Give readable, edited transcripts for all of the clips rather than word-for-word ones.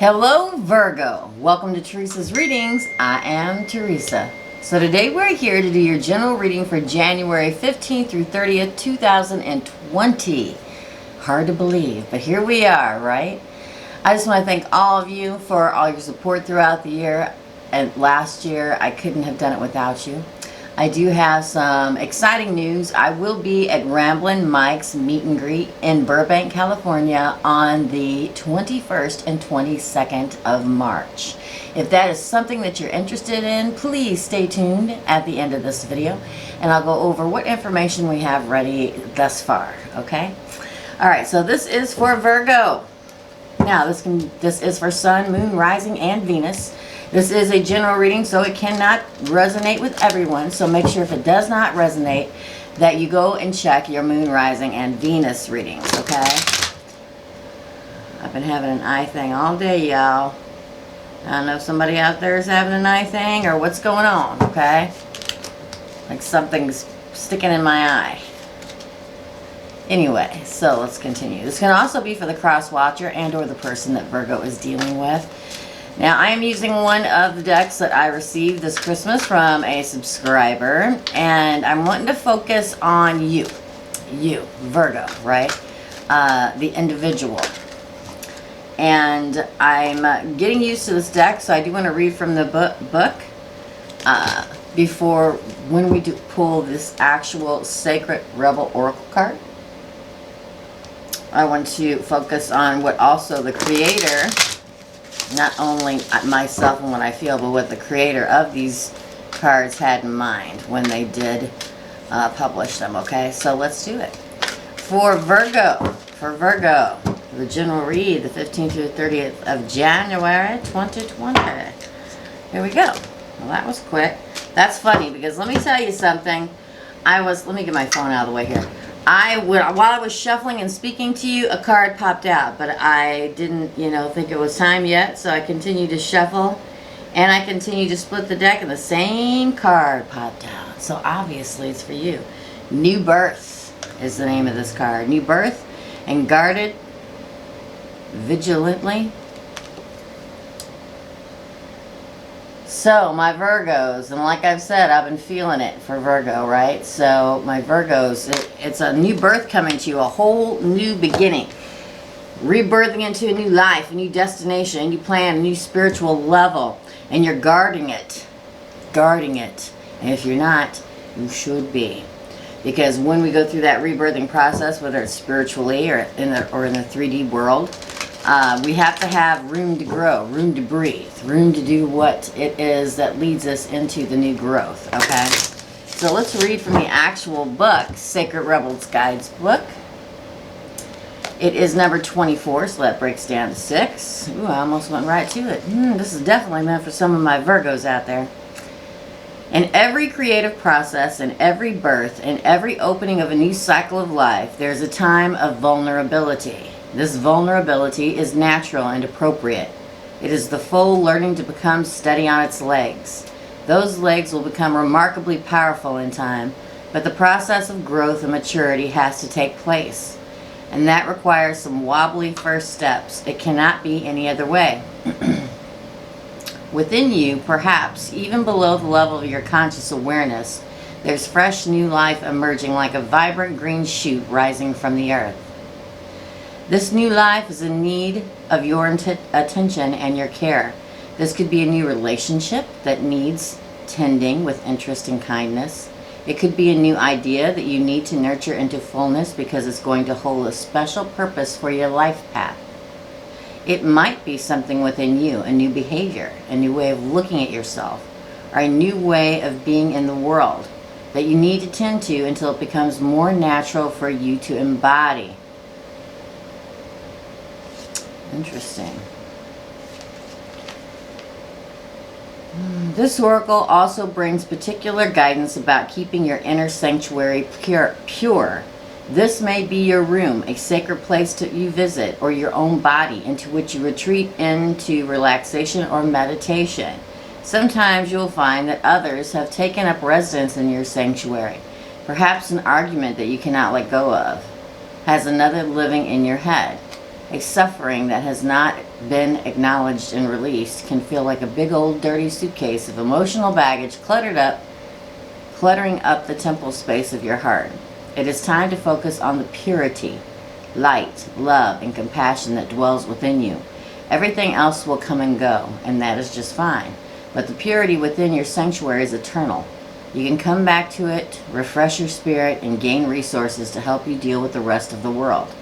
Hello Virgo, welcome to Teresa's readings. I am Teresa. So today we're here to do your general reading for January 15th through 30th, 2020. Hard to believe, but here we are, right? I just want to thank all of you for all your support throughout the year. And last year, I couldn't have done it without you. I do have some exciting news. I will be at Ramblin Mike's meet and greet in Burbank, California on the 21st and 22nd of March. If that is something that you're interested in, please stay tuned at the end of this video and I'll go over what information we have ready thus far, okay? Alright, so this is for Virgo. Now, this is for Sun, Moon, Rising, and Venus. This is a general reading, so it cannot resonate with everyone. So make sure if it does not resonate, that you go and check your Moon, Rising, and Venus readings, okay? I've been having an eye thing all day, y'all. I don't know if somebody out there is having an eye thing or what's going on, okay? Like something's sticking in my eye. Anyway, so let's continue. This can also be for the cross watcher and or the person that Virgo is dealing with. Now, I am using one of the decks that I received this Christmas from a subscriber, and I'm wanting to focus on you, Virgo, right? The individual. And I'm getting used to this deck, so I do want to read from the book before when we do pull this actual Sacred Rebel Oracle card. I want to focus on what also the creator, not only myself and what I feel, but what the creator of these cards had in mind when they did publish them, okay? So let's do it. For Virgo, the general read, the 15th through 30th of January 2020. Here we go. Well, that was quick. That's funny because let me tell you something. Let me get my phone out of the way here. While I was shuffling and speaking to you, a card popped out, but I didn't, think it was time yet, so I continued to shuffle, and I continued to split the deck, and the same card popped out. So obviously it's for you. New Birth is the name of this card. New Birth, and guarded vigilantly. So, my Virgos, and like I've said, I've been feeling it for Virgo, right? So, my Virgos, it's a new birth coming to you, a whole new beginning. Rebirthing into a new life, a new destination, a new plan, a new spiritual level. And you're guarding it. Guarding it. And if you're not, you should be. Because when we go through that rebirthing process, whether it's spiritually or in the 3D world, we have to have room to grow, room to breathe, room to do what it is that leads us into the new growth, okay? So let's read from the actual book, Sacred Rebel's Guides book. It is number 24, so that breaks down to 6. Ooh, I almost went right to it. This is definitely meant for some of my Virgos out there. In every creative process, in every birth, in every opening of a new cycle of life, there's a time of vulnerability. This vulnerability is natural and appropriate. It is the foal learning to become steady on its legs. Those legs will become remarkably powerful in time, but the process of growth and maturity has to take place. And that requires some wobbly first steps. It cannot be any other way. Within you, perhaps even below the level of your conscious awareness, there's fresh new life emerging like a vibrant green shoot rising from the earth. This new life is in need of your attention and your care. This could be a new relationship that needs tending with interest and kindness. It could be a new idea that you need to nurture into fullness because it's going to hold a special purpose for your life path. It might be something within you, a new behavior, a new way of looking at yourself, or a new way of being in the world that you need to tend to until it becomes more natural for you to embody. Interesting. This oracle also brings particular guidance about keeping your inner sanctuary pure. This may be your room, a sacred place you visit, or your own body into which you retreat into relaxation or meditation. Sometimes you'll find that others have taken up residence in your sanctuary. Perhaps an argument that you cannot let go of has another living in your head. A suffering that has not been acknowledged and released can feel like a big old dirty suitcase of emotional baggage cluttering up the temple space of your heart. It is time to focus on the purity, light, love, and compassion that dwells within you. Everything else will come and go, and that is just fine. But the purity within your sanctuary is eternal. You can come back to it, refresh your spirit, and gain resources to help you deal with the rest of the world,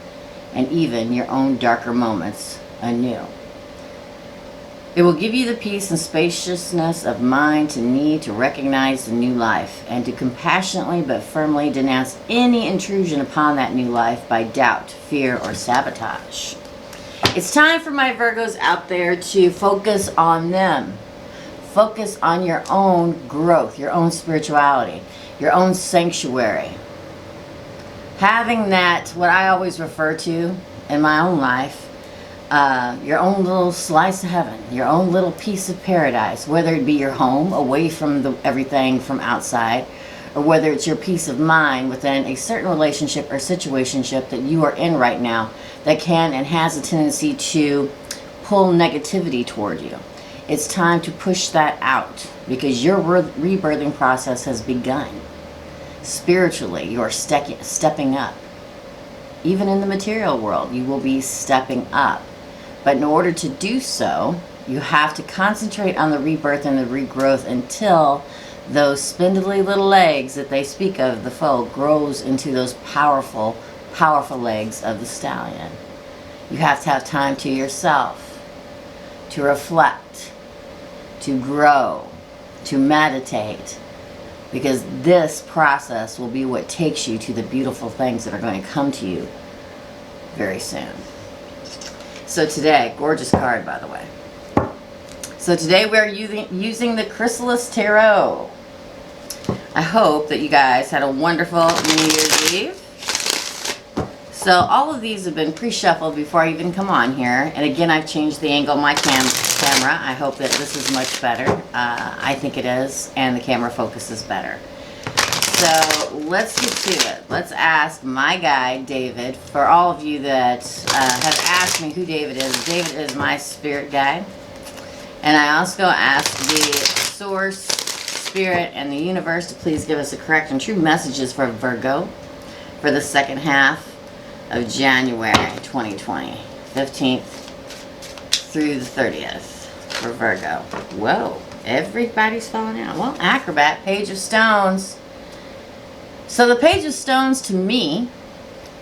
and even your own darker moments anew. It will give you the peace and spaciousness of mind to need to recognize the new life and to compassionately but firmly denounce any intrusion upon that new life by doubt, fear, or sabotage. It's time for my Virgos out there to focus on them. Focus on your own growth, your own spirituality, your own sanctuary. Having that, what I always refer to in my own life, your own little slice of heaven, your own little piece of paradise, whether it be your home away from everything from outside, or whether it's your peace of mind within a certain relationship or situationship that you are in right now that can and has a tendency to pull negativity toward you. It's time to push that out because your rebirthing process has begun. Spiritually, you're stepping up. Even in the material world, you will be stepping up. But in order to do so, you have to concentrate on the rebirth and the regrowth until those spindly little legs that they speak of, the foal, grows into those powerful, powerful legs of the stallion. You have to have time to yourself, to reflect, to grow, to meditate, because this process will be what takes you to the beautiful things that are going to come to you very soon. So today, gorgeous card, by the way. So today we're using the Chrysalis Tarot. I hope that you guys had a wonderful New Year's Eve. So all of these have been pre-shuffled before I even come on here. And again, I've changed the angle of my camera. I hope that this is much better. I think it is. And the camera focuses better. So let's get to it. Let's ask my guide, David. For all of you that have asked me who David is my spirit guide. And I also ask the source, spirit, and the universe to please give us the correct and true messages for Virgo for the second half of January 2020, 15th through the 30th for Virgo. Whoa, everybody's falling out. Well, Acrobat, Page of Stones. So the Page of Stones to me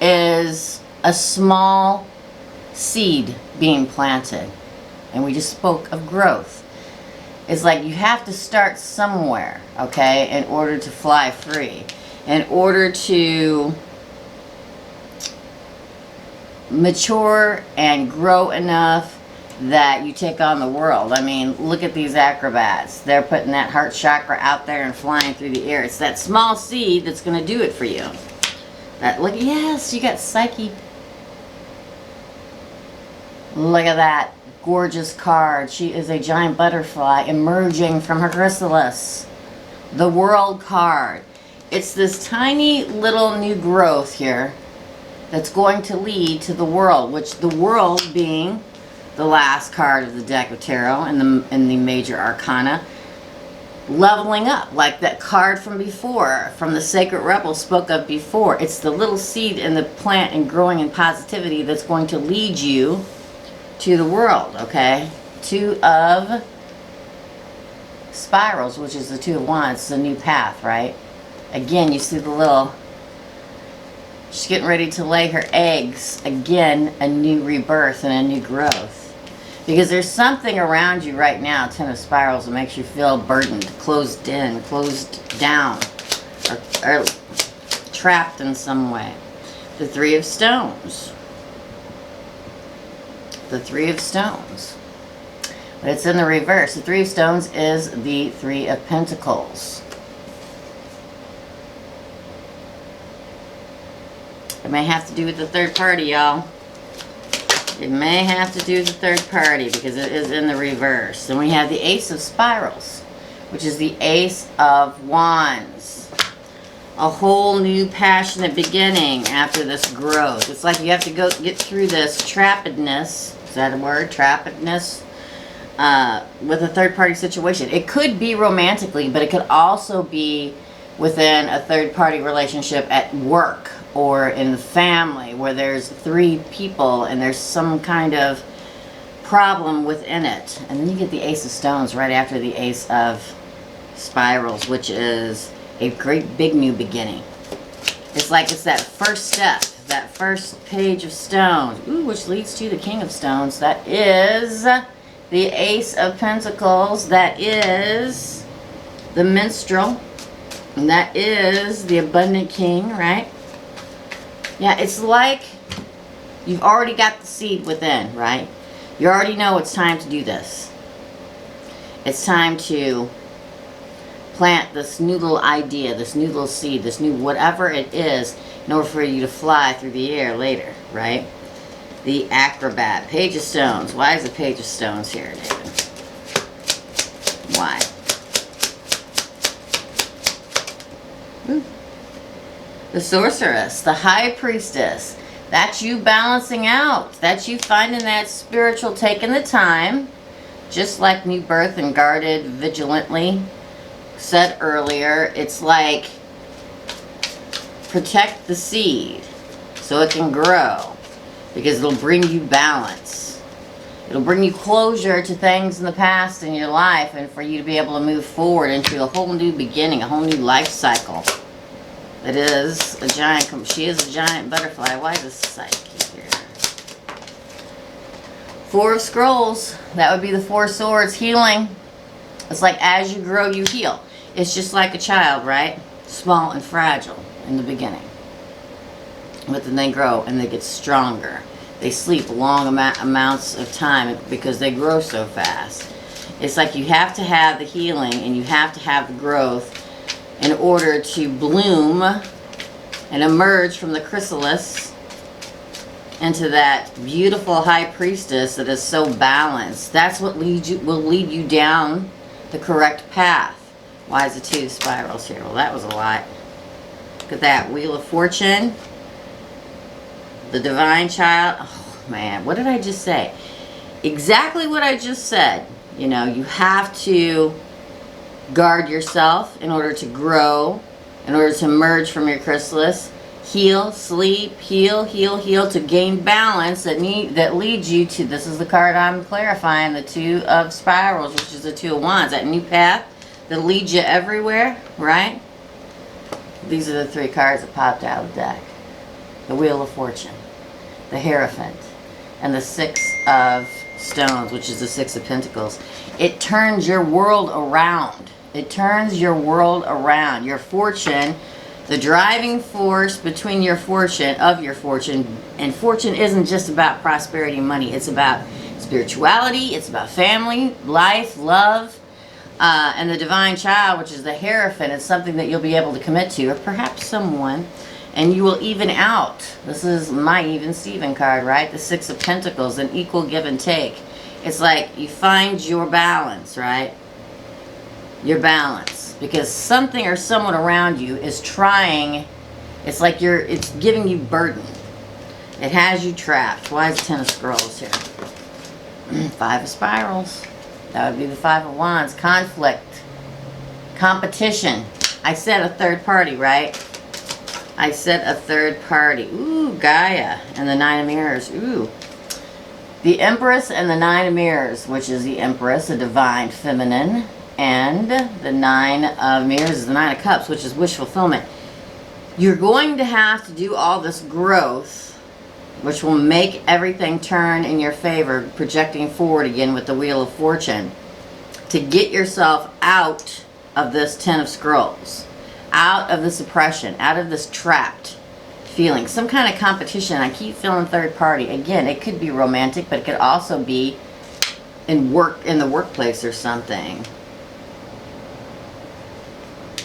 is a small seed being planted. And we just spoke of growth. It's like you have to start somewhere, okay, in order to fly free. In order to mature and grow enough that you take on the world. I mean, look at these acrobats. They're putting that heart chakra out there and flying through the air. It's that small seed that's going to do it for you. Look, yes, you got Psyche. Look at that gorgeous card. She is a giant butterfly emerging from her chrysalis. The World card. It's this tiny little new growth here that's going to lead to the world, which the world being the last card of the deck of tarot and the major arcana, leveling up, like that card from before, from the Sacred Rebel spoke of before. It's the little seed in the plant and growing in positivity that's going to lead you to the world, okay? Two of Spirals, which is the Two of Wands, the new path, right? Again, you see the little, she's getting ready to lay her eggs. Again, a new rebirth and a new growth. Because there's something around you right now, Ten of Spirals, that makes you feel burdened, closed in, closed down, or trapped in some way. The Three of Stones. The Three of Stones. But it's in the reverse. The Three of Stones is the Three of Pentacles. It may have to do with the third party, y'all. It may have to do with the third party because it is in the reverse. And we have the Ace of Spirals, which is the Ace of Wands. a whole new passionate beginning after this growth. It's like you have to go get through this trappedness. Is that a word? Trappedness? With a third-party situation. It could be romantically, but it could also be within a third-party relationship at work or in the family where there's 3 people and there's some kind of problem within it. And then you get the Ace of Stones right after the Ace of Spirals, which is a great big new beginning. It's like it's that first step, that first page of stones. Ooh, which leads to the King of Stones. That is the Ace of Pentacles. That is the Minstrel. And that is the Abundant King, right? Yeah, it's like you've already got the seed within, right? You already know it's time to do this. It's time to plant this new little idea, this new little seed, this new whatever it is, in order for you to fly through the air later, right? The Acrobat. Page of Stones. Why is the Page of Stones here, David? Why? Ooh. The Sorceress. The High Priestess. That's you balancing out. That's you finding that spiritual, taking the time, just like New Birth and Guarded Vigilantly said earlier. It's like protect the seed so it can grow, because it'll bring you balance. It'll bring you closure to things in the past in your life, and for you to be able to move forward into a whole new beginning, a whole new life cycle. It is a giant, she is a giant butterfly. Why is this psyche here? 4 of Scrolls. That would be the 4 Swords. Healing. It's like as you grow, you heal. It's just like a child, right? Small and fragile in the beginning. But then they grow and they get stronger. They sleep long amounts of time because they grow so fast. It's like you have to have the healing and you have to have the growth in order to bloom and emerge from the chrysalis into that beautiful High Priestess that is so balanced. That's what will lead you down the correct path. Why is the 2 spirals here? Well, that was a lot. Look at that. Wheel of Fortune. The Divine Child. Oh, man. What did I just say? Exactly what I just said. You know, you have to guard yourself in order to grow, in order to emerge from your chrysalis. Heal, sleep, heal, heal, heal, to gain balance that leads you to, this is the card I'm clarifying, the 2 of Spirals, which is the 2 of Wands, that new path that leads you everywhere, right? These are the 3 cards that popped out of the deck. The Wheel of Fortune, the Hierophant, and the 6 of Stones, which is the 6 of Pentacles. It turns your world around. It turns your world around. Your fortune, the driving force between your fortune, and fortune isn't just about prosperity and money. It's about spirituality. It's about family, life, love, and the Divine Child, which is the Hierophant. It's something that you'll be able to commit to, or perhaps someone, and you will even out. This is my Even Steven card, right? The 6 of Pentacles, an equal give and take. It's like you find your balance, right? Your balance, because something or someone around you is trying. It's like it's giving you burden. It has you trapped. Why is 10 of Scrolls here? 5 of Spirals. That would be the 5 of Wands. Conflict, competition. I said a third party, right? I said a third party. Ooh, Gaia and the 9 of Mirrors. Ooh, the Empress and the 9 of Mirrors, which is the Empress, a divine feminine. And the 9 of Mirrors is the 9 of Cups, which is wish fulfillment. You're going to have to do all this growth, which will make everything turn in your favor, projecting forward again with the Wheel of Fortune, to get yourself out of this 10 of Scrolls, out of this oppression, out of this trapped feeling. Some kind of competition. I keep feeling third party. Again, it could be romantic, but it could also be in the workplace or something.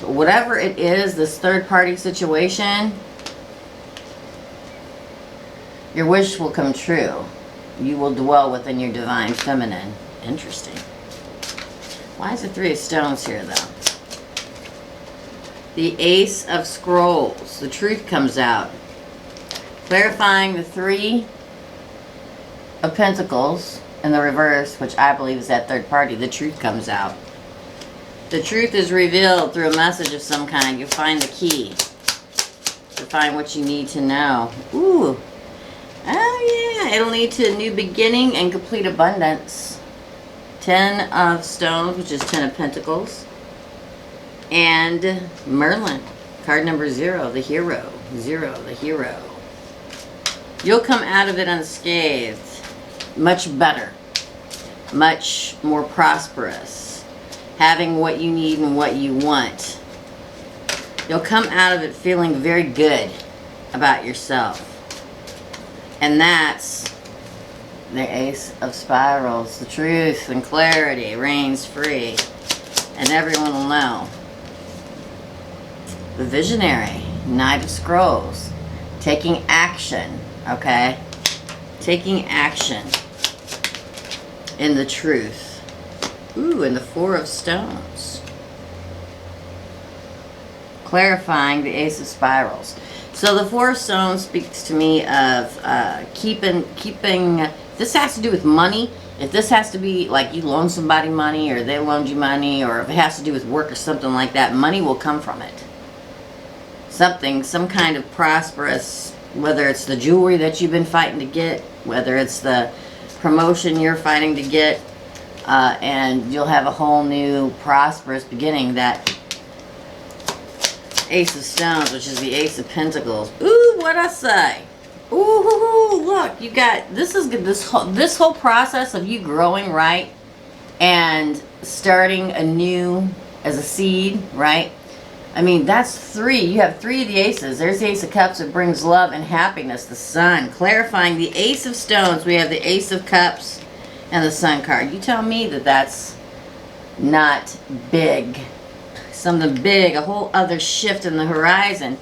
Whatever it is, this third party situation, your wish will come true. You will dwell within your divine feminine. Interesting. Why is the 3 of Stones here, though? the Ace of Scrolls. The truth comes out. Clarifying the Three of Pentacles in the reverse, which I believe is that third party. The truth comes out. The truth is revealed through a message of some kind. You find the key to find what you need to know. Ooh. Oh yeah. It'll lead to a new beginning and complete abundance. 10 of Stones, which is 10 of Pentacles. And Merlin. Card number 0, the Hero. 0, the Hero. You'll come out of it unscathed. Much better. Much more prosperous. Having what you need and what you want. You'll come out of it feeling very good about yourself. And that's the Ace of Spirals. The truth and clarity reigns free. And everyone will know. The Visionary. Knight of Scrolls. Taking action. Okay? Taking action in the truth. Ooh, and the Four of Stones. Clarifying the Ace of Spirals. So the Four of Stones speaks to me of keeping. This has to do with money. If this has to be like you loan somebody money, or they loaned you money, or if it has to do with work or something like that, money will come from it. Something, some kind of prosperous, whether it's the jewelry that you've been fighting to get, whether it's the promotion you're fighting to get, and you'll have a whole new prosperous beginning. That Ace of Stones, which is the Ace of Pentacles. Ooh, what'd I say? Ooh, look, you got, this is good. This whole process of you growing, right, and starting anew as a seed, right? I mean, that's 3. You have 3 of the aces. There's the Ace of Cups. It brings love and happiness. The Sun. Clarifying the Ace of Stones. We have the Ace of Cups and the Sun card. You tell me that that's not big. Something big. A whole other shift in the horizon.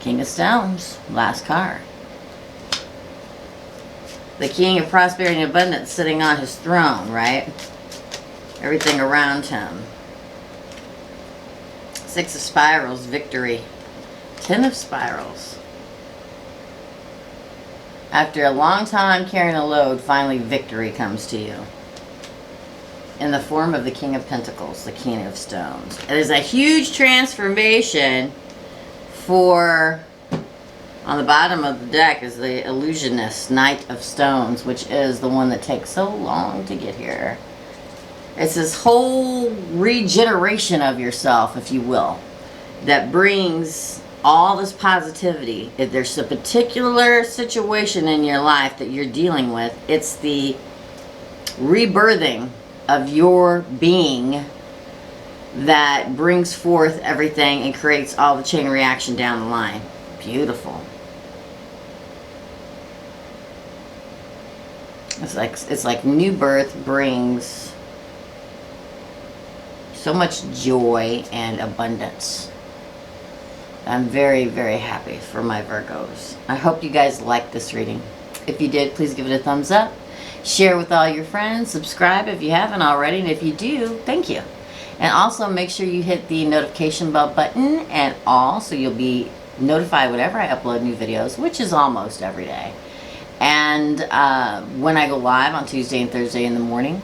King of Stones. Last card. The King of Prosperity and Abundance sitting on his throne, right? Everything around him. 6 of Spirals, victory. 10 of Spirals. After a long time carrying a load, finally victory comes to you. In the form of the King of Pentacles, the King of Stones. It is a huge transformation for, on the bottom of the deck is the Illusionist, Knight of Stones, which is the one that takes so long to get here. It's this whole regeneration of yourself, if you will, that brings all this positivity. If there's a particular situation in your life that you're dealing with, it's the rebirthing of your being that brings forth everything and creates all the chain reaction down the line. Beautiful. It's like new birth brings so much joy and abundance. I'm very, very happy for my Virgos. I hope you guys liked this reading. If you did, please give it a thumbs up. Share with all your friends. Subscribe if you haven't already. And if you do, thank you. And also make sure you hit the notification bell button and all, so you'll be notified whenever I upload new videos, which is almost every day. And when I go live on Tuesday and Thursday in the morning.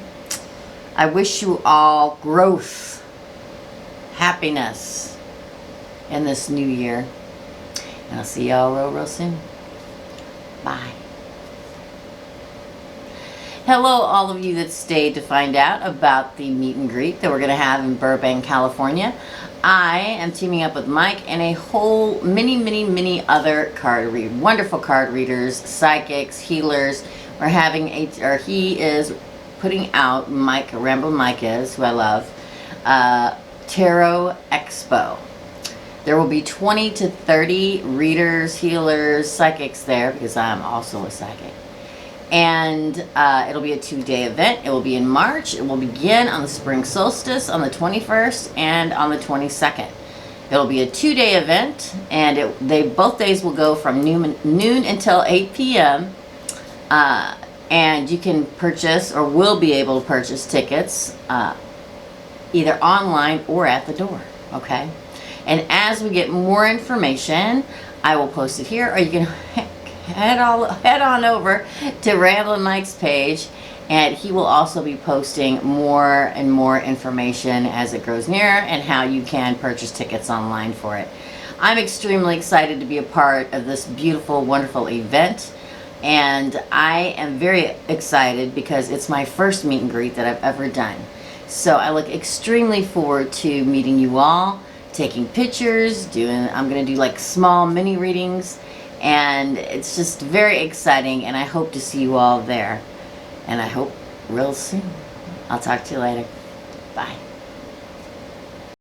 I wish you all growth, happiness in this new year. And I'll see y'all real, real soon. Bye. Hello, all of you that stayed to find out about the meet and greet that we're going to have in Burbank, California. I am teaming up with Mike and a whole many other wonderful card readers, psychics, healers. We're having he is putting out, Ramblin Mike is, who I love, Tarot Expo. There will be 20 to 30 readers, healers, psychics there, because I'm also a psychic. And it'll be a 2-day event. It will be in March. It will begin on the spring solstice on the 21st and on the 22nd. It'll be a 2-day event, and both days will go from noon until 8 p.m. And you can purchase, or will be able to purchase, tickets either online or at the door, okay? And as we get more information, I will post it here, or you can head on over to Ramblin Mike's page, and he will also be posting more and more information as it grows nearer and how you can purchase tickets online for it. I'm extremely excited to be a part of this beautiful, wonderful event, and I am very excited because it's my first meet and greet that I've ever done. So I look extremely forward to meeting you all, taking pictures, I'm going to do like small mini readings, and it's just very exciting, and I hope to see you all there. And I hope real soon. I'll talk to you later. Bye.